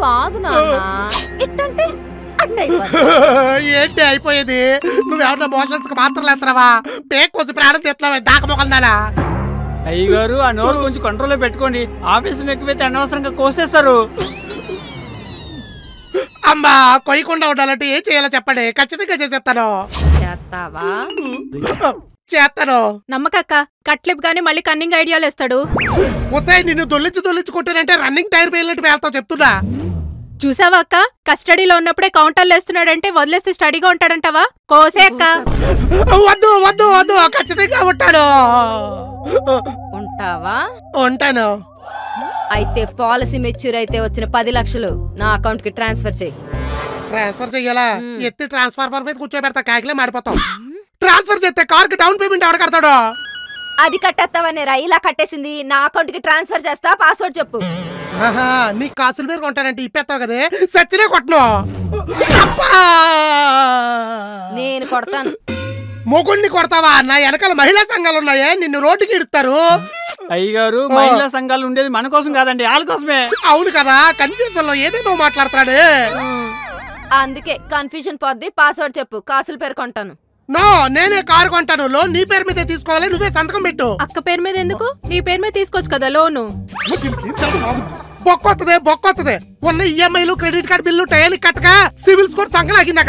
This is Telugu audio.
కాదు నాన్న ఇట్టంటే ఏంటి అయిపోయేది? నువ్వేమన్నా మోషన్స్ కి మాత్రలు ఎత్తరావా? పేక్ కోసి ప్రాణం తెస్తున్నావా? దాకమొకల్దానా? అయ్యగారు ఆ నోరు కొంచెం కంట్రోల్లో పెట్టుకోండి. ఆఫీసు ఎక్కువైతే అనవసరంగా కోసేస్తారు. అమ్మా కొయ్యకుండా ఉండాలంటే ఏం చేయాలో చెప్పండి, ఖచ్చితంగా చేసేస్తాను. చేస్తావా? చేస్తాను. నమ్మకక్క కట్లిప్ గానీ మళ్ళీ కన్నింగ్ ఐడియాలు వేస్తాడు. ఒసేయ్ నిన్ను దొల్లించి కొట్టానంటే రన్నింగ్ టైర్ పేలినట్టు పేలుతావు చెప్తున్నా. చూసావా అక్క, కస్టడీలో ఉన్నప్పుడే కౌంటర్లు వేస్తున్నాడంటే వదిలేస్తే స్టడీగా ఉంటాడంటావా? కోసే అక్క. వద్దు వద్దు వద్దు, ఖచ్చితంగా ఉంటాను. ఉంటావా? ఉంటాను. అయితే పాలసీ మెచ్యూర్ అయితే వచ్చిన 10 లక్షలు నా అకౌంట్ కి ట్రాన్స్ఫర్ చేయి. ట్రాన్స్ఫర్ చెయ్యాలా? ఎత్తి ట్రాన్స్ఫార్మర్ మీద కూర్చోబెడతా, కాకిలే మాడిపోతావు. ట్రాన్స్ఫర్ చేస్తే కార్ కి డౌన్ పేమెంట్ ఎవరు కడతాడు? అది కట్టేస్తావనే రా, ఇలా కట్టేసింది. నా అకౌంట్ కి ట్రాన్స్ఫర్ చేస్తా, పాస్వర్డ్ చెప్పు. నీ కాసుల మీద కొంటానంటే ఇప్పేస్తావు కదే, సచ్చినే కొట్టను. నేను కొడతాను. మొగుడిని కొడతావా? నా వెనకాల మహిళా సంఘాలు ఉన్నాయే, నిన్ను రోడ్డుకి ఇడతారు. అయ్యగారు మహిళా సంఘాలు ఉండేది మన కోసం కాదండి, వాళ్ళ కోసమే. అవును కదా, కన్ఫ్యూజన్ లో ఏదేదో మాట్లాడతాడు. అందుకే కన్ఫ్యూజన్ పోద్ది, పాస్వర్డ్ చెప్పు, కాసులు పేర్కొంటాను. నో, నేనే కారు కొంటాను. లోన్ నీ పేరు మీద తీసుకోవాలి, నువ్వే సంతకం పెట్టు. అక్క పేరు మీద ఎందుకు? నీ పేరు మీద తీసుకోవచ్చు కదా లోను. బొక్కొత్తదే. ఉన్న ఈఎంఐలు క్రెడిట్ కార్డు బిల్లు టయానికి కట్టక సివిల్ స్కోర్ సంకనాకింది అక్కడ.